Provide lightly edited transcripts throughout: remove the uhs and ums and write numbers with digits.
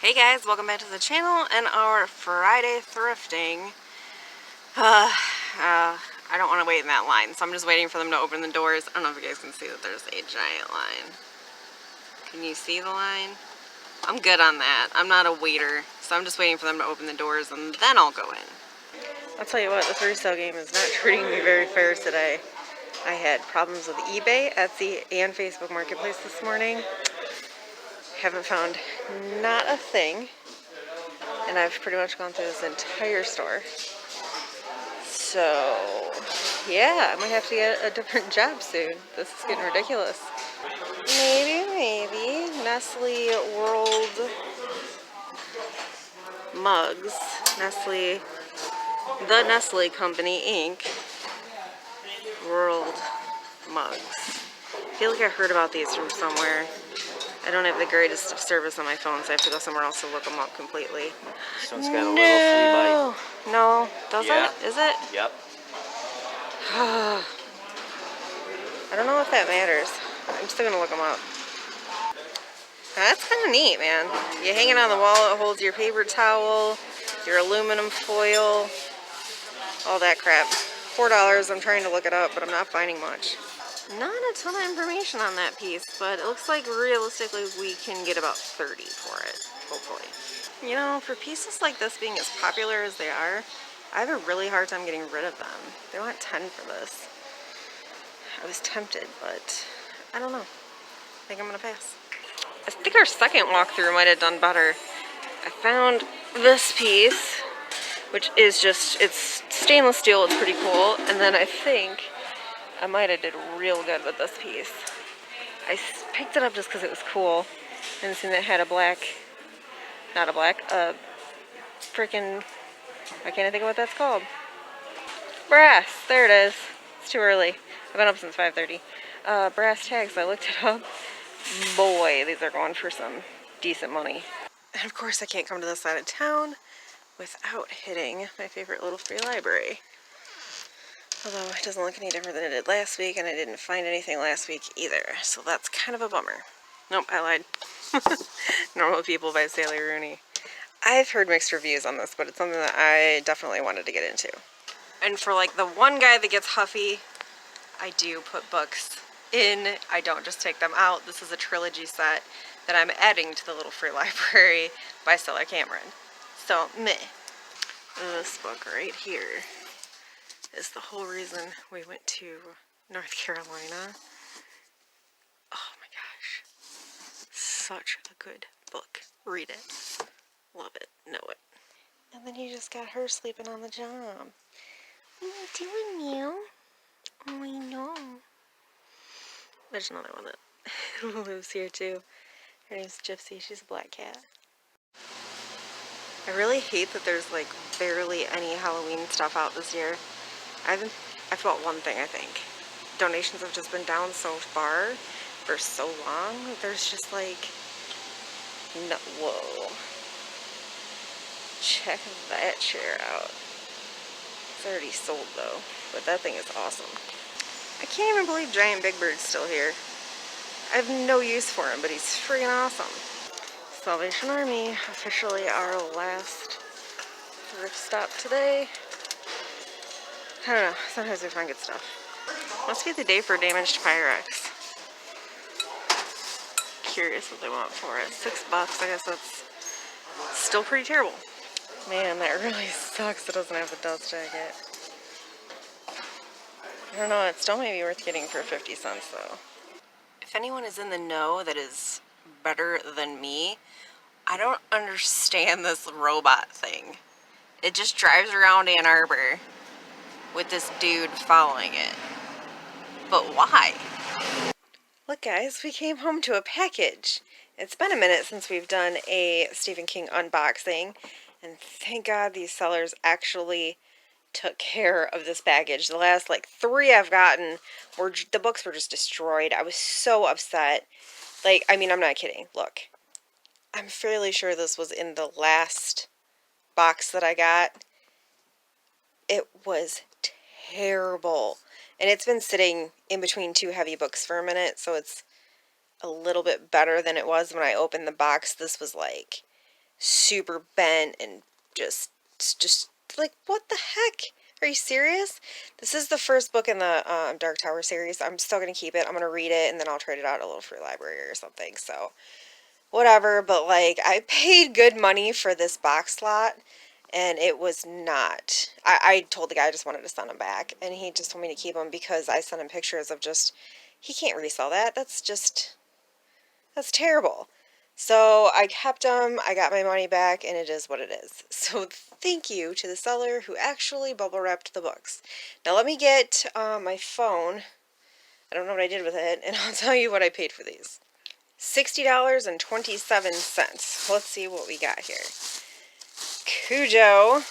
Hey guys, welcome back to the channel and our Friday thrifting. I don't want to wait in that line, so I'm just waiting for them to open the doors. I don't know if you guys can see that there's a giant line. Can you see the line? I'm good on that. I'm not a waiter, so I'm just waiting for them to open the doors and then I'll go in. I'll tell you what, this resale game is not treating me very fair today. I had problems with eBay, Etsy, and Facebook Marketplace this morning. Haven't found not a thing. And I've pretty much gone through this entire store. So, yeah, I might have to get a different job soon. This is getting ridiculous. Maybe. Nestle World Mugs. Nestle, the Nestle Company, Inc. World Mugs. I feel like I heard about these from somewhere. I don't have the greatest of service on my phone, so I have to go somewhere else to look them up completely. This one's got a little 3 by. No, does Yeah. it? Is it? Yep. I don't know if that matters. I'm still gonna look them up. That's kind of neat, man. You hang it on the wall, it holds your paper towel, your aluminum foil, all that crap. $4, I'm trying to look it up, but I'm not finding much. Not a ton of information on that piece, but it looks like realistically we can get about 30 for it, hopefully. You know, for pieces like this being as popular as they are, I have a really hard time getting rid of them. They want 10 for this. I was tempted, but I don't know. I think I'm gonna pass. I think our second walkthrough might have done better. I found this piece, which is just, it's stainless steel, it's pretty cool. And then I think I might have did real good with this piece. I picked it up just because it was cool. And seen that it had a black, not a black, freaking, I can't think of what that's called. Brass, there it is. It's too early. I've been up since 5:30. Brass tags, I looked it up. Boy, these are going for some decent money. And of course I can't come to this side of town without hitting my favorite little free library. Although it doesn't look any different than it did last week, and I didn't find anything last week either, so that's kind of a bummer. Nope, I lied. Normal People by Sally Rooney. I've heard mixed reviews on this, but it's something that I definitely wanted to get into. And for like the one guy that gets huffy, I do put books in. I don't just take them out. This is a trilogy set that I'm adding to the little free library by Stella Cameron. So, meh. This book right here is the whole reason we went to North Carolina. Oh my gosh. Such a good book. Read it. Love it. Know it. And then you just got her sleeping on the job. What are you doing, Meow? Oh, I know. There's another one that lives here too. Her name's Gypsy. She's a black cat. I really hate that there's like barely any Halloween stuff out this year. I've bought one thing, I think. Donations have just been down so far for so long. There's just like no. Whoa. Check that chair out. It's already sold though, but that thing is awesome. I can't even believe Giant Big Bird's still here. I have no use for him, but he's freaking awesome. Salvation Army, officially our last thrift stop today. I don't know, sometimes we find good stuff. Must be the day for damaged Pyrex. Curious what they want for it. $6, I guess that's still pretty terrible. Man, that really sucks it doesn't have the dust jacket. I don't know, it still may be worth getting for 50 cents though. If anyone is in the know that is better than me, I don't understand this robot thing. It just drives around Ann Arbor with this dude following it. But why? Look guys, we came home to a package. It's been a minute since we've done a Stephen King unboxing, and thank God these sellers actually took care of this package. The last like 3 I've gotten were, the books were just destroyed. I was so upset. Like, I mean, I'm not kidding. Look, I'm fairly sure this was in the last box that I got. It was terrible. And it's been sitting in between 2 heavy books for a minute, so it's a little bit better than it was when I opened the box. This was like super bent and just like, what the heck? Are you serious? This is the first book in the Dark Tower series. I'm still going to keep it. I'm going to read it, and then I'll trade it out at a little free library or something. So, whatever. But, like, I paid good money for this box lot, and it was not. I told the guy I just wanted to send him back, and he just told me to keep them because I sent him pictures of just, he can't resell that. That's terrible. So I kept them, I got my money back, and it is what it is. So thank you to the seller who actually bubble wrapped the books. Now let me get my phone. I don't know what I did with it, and I'll tell you what I paid for these. $60.27. Let's see what we got here. Cujo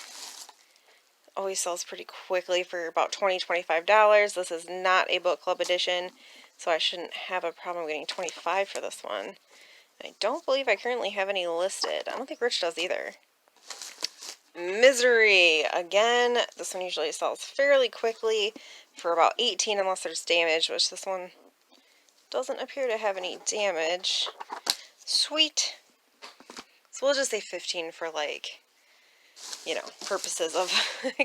always sells pretty quickly for about $20, $25. This is not a book club edition, so I shouldn't have a problem getting $25 for this one. I don't believe I currently have any listed. I don't think Rich does either. Misery. Again, this one usually sells fairly quickly for about $18 unless there's damage, which this one doesn't appear to have any damage. Sweet. So we'll just say 15 for, like, you know, purposes of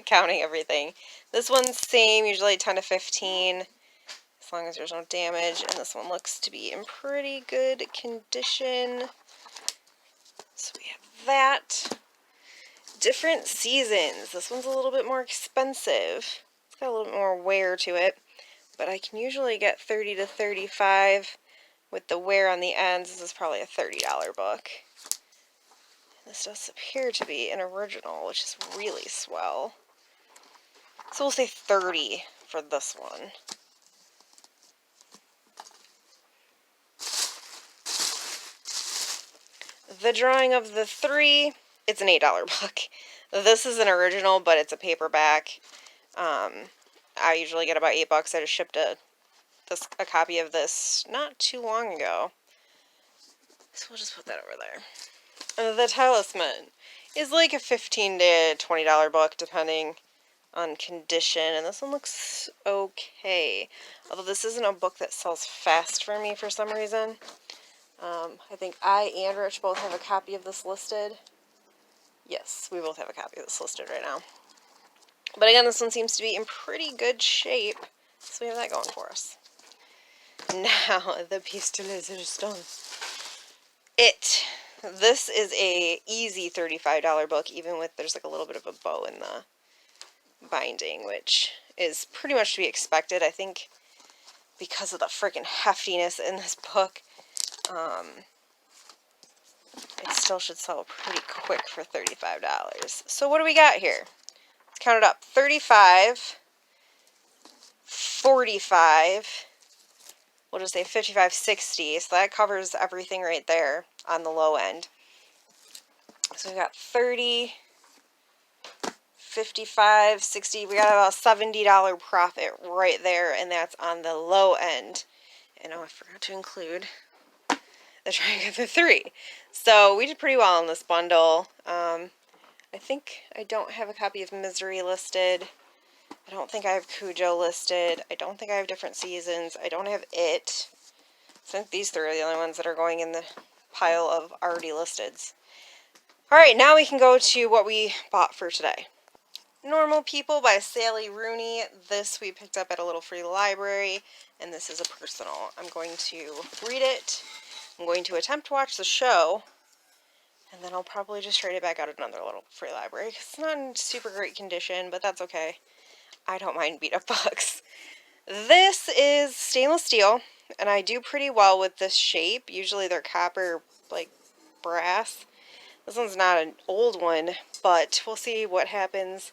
counting everything. This one's same, usually 10 to 15, as long as there's no damage. And this one looks to be in pretty good condition. So we have that. Different Seasons. This one's a little bit more expensive. It's got a little bit more wear to it, but I can usually get 30 to 35 with the wear on the ends. This is probably a $30 book. This does appear to be an original, which is really swell. So we'll say 30 for this one. The Drawing of the Three. It's an $8 book. This is an original, but it's a paperback. I usually get about $8. I just shipped a copy of this not too long ago. So we'll just put that over there. The Talisman is like a $15 to $20 book, depending on condition. And this one looks okay. Although this isn't a book that sells fast for me for some reason. I think I and Rich both have a copy of this listed. Yes, we both have a copy of this listed right now. But again, this one seems to be in pretty good shape. So we have that going for us. Now, the piece de resistance. It. This is a easy $35 book, even with, there's like a little bit of a bow in the binding, which is pretty much to be expected. I think because of the freaking heftiness in this book, it still should sell pretty quick for $35. So what do we got here? Let's count it up. 35, 45, we'll just say 55, 60. So that covers everything right there on the low end. So we've got 30, 55, 60. We got about $70 profit right there, and that's on the low end. And oh, I forgot to include the Drawing of the Three. So we did pretty well on this bundle. I think I don't have a copy of Misery listed. I don't think I have Cujo listed. I don't think I have Different Seasons. I don't have It. I think these three are the only ones that are going in the pile of already listeds. Alright, now we can go to what we bought for today. Normal People by Sally Rooney. This we picked up at a little free library, and this is a personal. I'm going to read it. I'm going to attempt to watch the show, and then I'll probably just trade it back out at another little free library, because it's not in super great condition, but that's okay. I don't mind beat up books. This is stainless steel, and I do pretty well with this shape. Usually they're copper, like brass. This one's not an old one, but we'll see what happens.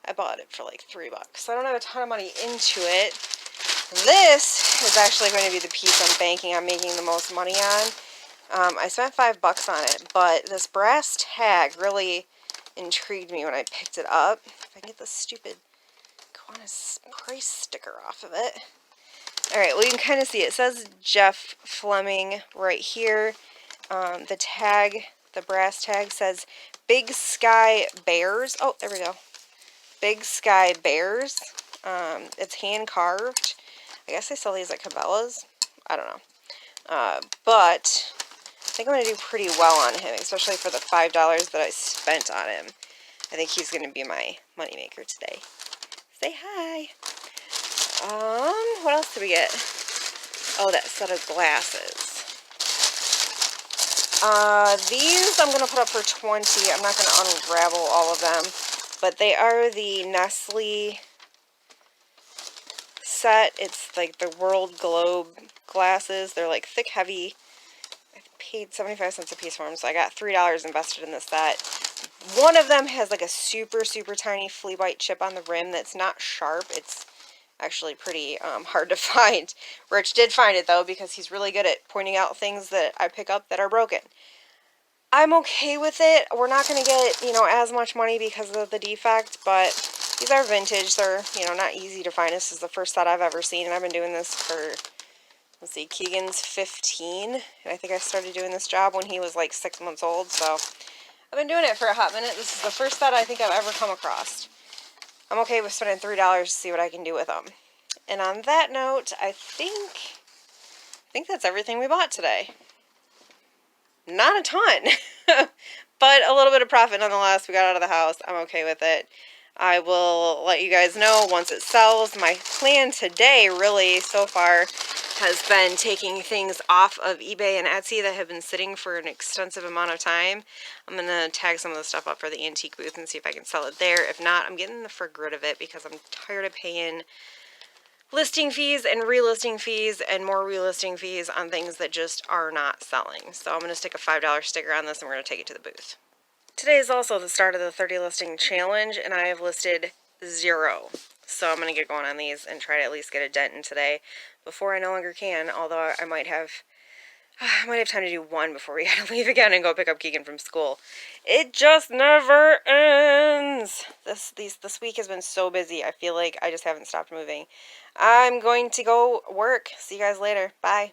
I bought it for like $3. So I don't have a ton of money into it. This is actually going to be the piece I'm banking on making the most money on. I spent $5 on it, but this brass tag really intrigued me when I picked it up. If I can get this stupid Kiwanis price sticker off of it. Alright, well you can kind of see it says Jeff Fleming right here. The tag, the brass tag says Big Sky Bears. Oh, there we go. Big Sky Bears. It's hand carved. I guess they sell these at Cabela's. I don't know. But think I'm going to do pretty well on him, especially for the $5 that I spent on him. I think he's going to be my moneymaker today. Say hi. What else did we get? Oh, that set of glasses. These I'm going to put up for $20. I'm not going to unravel all of them. But they are the Nestle set. It's like the World Globe glasses. They're like thick, heavy. I paid 75 cents a piece for them, so I got $3 invested in this set. One of them has like a super, super tiny flea bite chip on the rim that's not sharp. It's actually pretty hard to find. Rich did find it though, because he's really good at pointing out things that I pick up that are broken. I'm okay with it. We're not going to get, you know, as much money because of the defect, but these are vintage. They're, you know, not easy to find. This is the first set I've ever seen, and I've been doing this for, let's see, Keegan's 15, and I think I started doing this job when he was like 6 months old, so I've been doing it for a hot minute. This is the first set I think I've ever come across. I'm okay with spending $3 to see what I can do with them. And on that note, I think that's everything we bought today. Not a ton, but a little bit of profit nonetheless. We got out of the house. I'm okay with it. I will let you guys know once it sells. My plan today, really, so far, has been taking things off of eBay and Etsy that have been sitting for an extensive amount of time. I'm going to tag some of the stuff up for the antique booth and see if I can sell it there. If not, I'm getting the for rid of it because I'm tired of paying listing fees and relisting fees and more relisting fees on things that just are not selling. So I'm going to stick a $5 sticker on this and we're going to take it to the booth. Today is also the start of the 30 listing challenge, and I have listed 0. So I'm going to get going on these and try to at least get a dent in today before I no longer can, although I might have time to do 1 before we gotta leave again and go pick up Keegan from school. It just never ends. This week has been so busy. I feel like I just haven't stopped moving. I'm going to go work. See you guys later. Bye.